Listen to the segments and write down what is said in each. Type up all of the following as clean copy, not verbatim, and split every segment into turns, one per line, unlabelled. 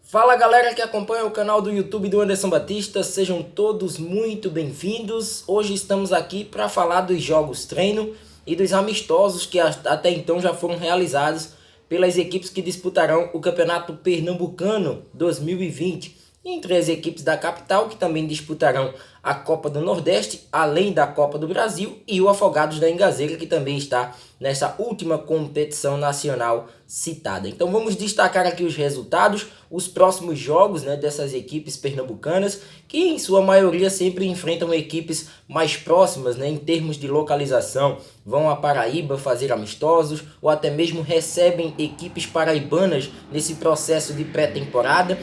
Fala galera que acompanha o canal do YouTube do Anderson Batista, sejam todos muito bem-vindos. Hoje estamos aqui para falar dos jogos treino e dos amistosos que até então já foram realizados pelas equipes que disputarão o Campeonato Pernambucano 2020. Entre as equipes da capital que também disputarão a Copa do Nordeste, além da Copa do Brasil, e o Afogados da Engazeira, que também está nessa última competição nacional citada. Então vamos destacar aqui os resultados, os próximos jogos, dessas equipes pernambucanas, que em sua maioria sempre enfrentam equipes mais próximas, em termos de localização. Vão a Paraíba fazer amistosos ou até mesmo recebem equipes paraibanas nesse processo de pré-temporada,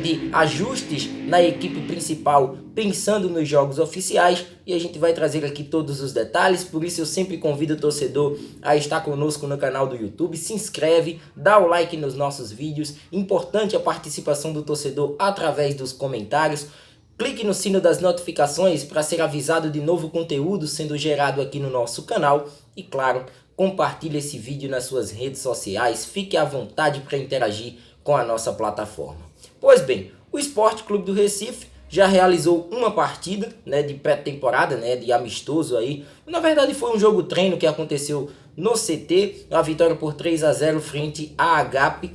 de ajustes na equipe principal, pensando nos jogos oficiais, e a gente vai trazer aqui todos os detalhes. Por isso eu sempre convido o torcedor a estar conosco no canal do YouTube, se inscreve, dá o like nos nossos vídeos, importante a participação do torcedor através dos comentários, clique no sino das notificações para ser avisado de novo conteúdo sendo gerado aqui no nosso canal e claro, compartilhe esse vídeo nas suas redes sociais, fique à vontade para interagir com a nossa plataforma. Pois bem, o Sport Clube do Recife já realizou uma partida de pré-temporada, de amistoso aí. Na verdade foi um jogo treino que aconteceu no CT, a vitória por 3-0 frente à Agape,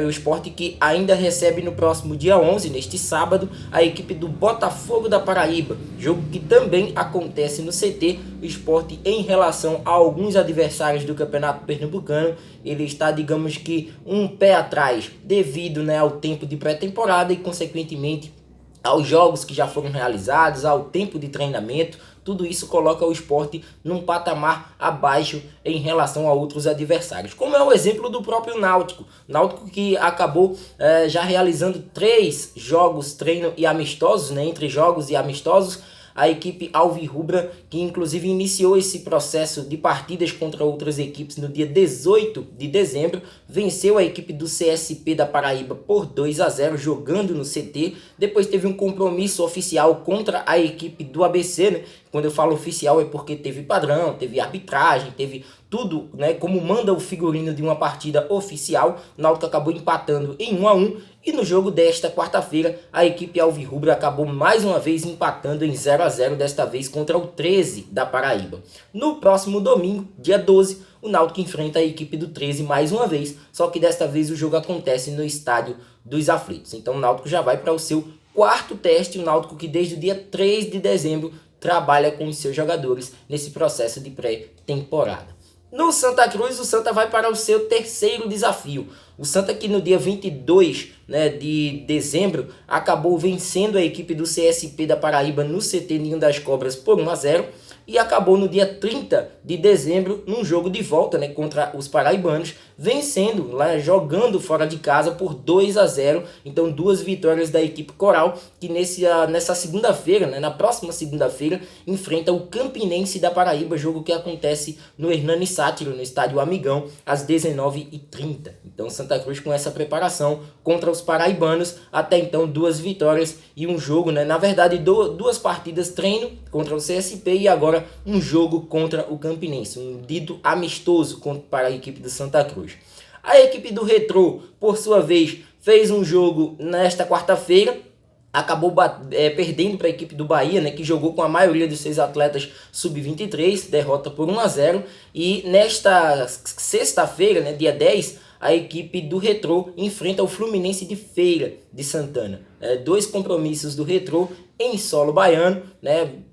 o Sport que ainda recebe no próximo dia 11, neste sábado, a equipe do Botafogo da Paraíba, jogo que também acontece no CT. O Sport, em relação a alguns adversários do Campeonato Pernambucano, ele está, digamos que, um pé atrás, devido ao tempo de pré-temporada e, consequentemente, aos jogos que já foram realizados, ao tempo de treinamento. Tudo isso coloca o Sport num patamar abaixo em relação a outros adversários. Como é o exemplo do próprio Náutico. Náutico que acabou já realizando 3 jogos treino e amistosos, entre jogos e amistosos. A equipe alvirrubra, que inclusive iniciou esse processo de partidas contra outras equipes no dia 18 de dezembro, venceu a equipe do CSP da Paraíba por 2-0, jogando no CT. Depois teve um compromisso oficial contra a equipe do ABC, Quando eu falo oficial é porque teve padrão, teve arbitragem, teve tudo, como manda o figurino de uma partida oficial. O Náutico acabou empatando em 1-1 e no jogo desta quarta-feira a equipe alvirrubra acabou mais uma vez empatando em 0-0, desta vez contra o 13 da Paraíba. No próximo domingo, dia 12, o Náutico enfrenta a equipe do 13 mais uma vez, só que desta vez o jogo acontece no Estádio dos Aflitos. Então o Náutico já vai para o seu 4º teste, o Náutico que desde o dia 3 de dezembro trabalha com os seus jogadores nesse processo de pré-temporada. No Santa Cruz, o Santa vai para o seu 3º desafio. O Santa que no dia 22 de dezembro acabou vencendo a equipe do CSP da Paraíba no CT Ninho das Cobras por 1-0 e acabou no dia 30 de dezembro num jogo de volta contra os paraibanos, vencendo lá, jogando fora de casa por 2-0. Então 2 vitórias da equipe coral que nessa segunda-feira, na próxima segunda-feira, enfrenta o Campinense da Paraíba, jogo que acontece no Hernani Sátiro, no Estádio Amigão, às 19h30. Então Santa Cruz com essa preparação contra os paraibanos, até então 2 vitórias e um jogo, na verdade 2 partidas treino contra o CSP e agora um jogo contra o Campinense, um dito amistoso para a equipe do Santa Cruz. A equipe do Retrô, por sua vez, fez um jogo nesta quarta-feira, acabou perdendo para a equipe do Bahia, que jogou com a maioria dos seus atletas sub-23, derrota por 1-0, e nesta sexta-feira, dia 10, a equipe do Retrô enfrenta o Fluminense de Feira de Santana. 2 compromissos do Retrô em solo baiano,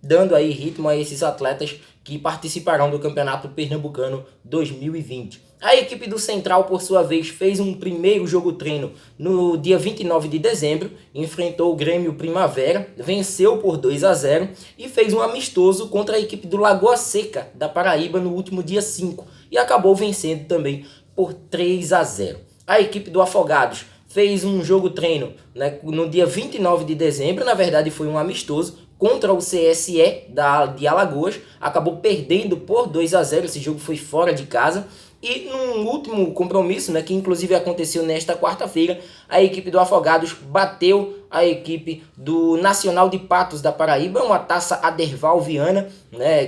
dando aí ritmo a esses atletas que participarão do Campeonato Pernambucano 2020. A equipe do Central, por sua vez, fez um primeiro jogo treino no dia 29 de dezembro, enfrentou o Grêmio Primavera, venceu por 2-0 e fez um amistoso contra a equipe do Lagoa Seca da Paraíba no último dia 5 e acabou vencendo também por 3-0. A equipe do Afogados fez um jogo treino no dia 29 de dezembro, na verdade foi um amistoso, contra o CSE de Alagoas, acabou perdendo por 2-0, esse jogo foi fora de casa. E num último compromisso, que inclusive aconteceu nesta quarta-feira, a equipe do Afogados bateu a equipe do Nacional de Patos da Paraíba, uma taça Aderval Viana,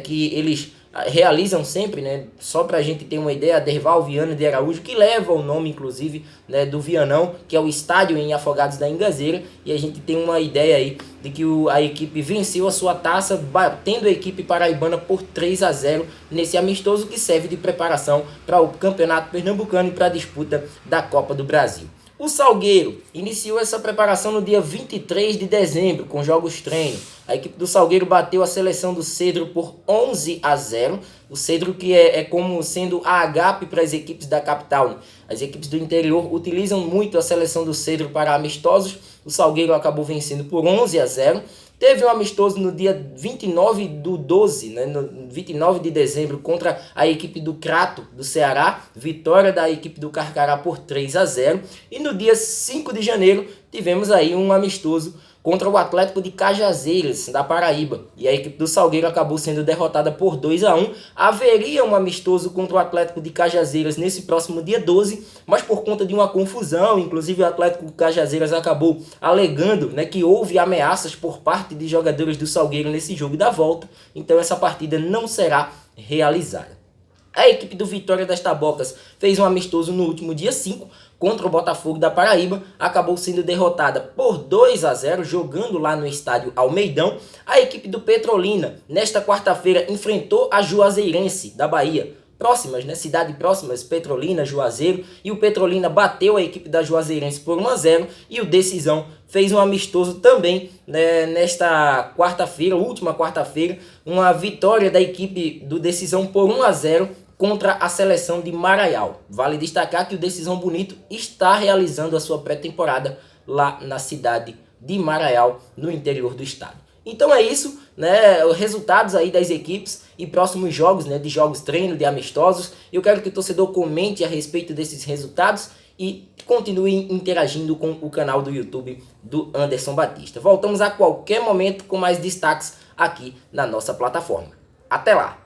que eles realizam sempre, né? Só para a gente ter uma ideia, a Derval Viana de Araújo, que leva o nome, inclusive, né, do Vianão, que é o estádio em Afogados da Ingazeira, e a gente tem uma ideia aí de que a equipe venceu a sua taça, batendo a equipe paraibana por 3-0 nesse amistoso que serve de preparação para o Campeonato Pernambucano e para a disputa da Copa do Brasil. O Salgueiro iniciou essa preparação no dia 23 de dezembro, com jogos treino. A equipe do Salgueiro bateu a seleção do Cedro por 11-0. O Cedro que é como sendo a agape para as equipes da capital, né? As equipes do interior utilizam muito a seleção do Cedro para amistosos. O Salgueiro acabou vencendo por 11-0. Teve um amistoso no dia 29/12, né, no 29 de dezembro, contra a equipe do Crato, do Ceará. Vitória da equipe do Carcará por 3-0. E no dia 5 de janeiro tivemos aí um amistoso contra o Atlético de Cajazeiras, da Paraíba. E a equipe do Salgueiro acabou sendo derrotada por 2-1. Haveria um amistoso contra o Atlético de Cajazeiras nesse próximo dia 12, mas por conta de uma confusão, inclusive o Atlético de Cajazeiras acabou alegando, né, que houve ameaças por parte de jogadores do Salgueiro nesse jogo da volta, então essa partida não será realizada. A equipe do Vitória das Tabocas fez um amistoso no último dia 5 contra o Botafogo da Paraíba, acabou sendo derrotada por 2-0 jogando lá no estádio Almeidão. A equipe do Petrolina, nesta quarta-feira, enfrentou a Juazeirense da Bahia. Próximas, né? Cidade próximas, Petrolina, Juazeiro, e o Petrolina bateu a equipe da Juazeirense por 1-0 e o Decisão fez um amistoso também, né, nesta quarta-feira, última quarta-feira, uma vitória da equipe do Decisão por 1-0 contra a seleção de Maraial. Vale destacar que o Decisão Bonito está realizando a sua pré-temporada lá na cidade de Maraial, no interior do estado. Então é isso, né? Os resultados aí das equipes e próximos jogos, né? De jogos treino, de amistosos. Eu quero que o torcedor comente a respeito desses resultados e continue interagindo com o canal do YouTube do Anderson Batista. Voltamos a qualquer momento com mais destaques aqui na nossa plataforma. Até lá!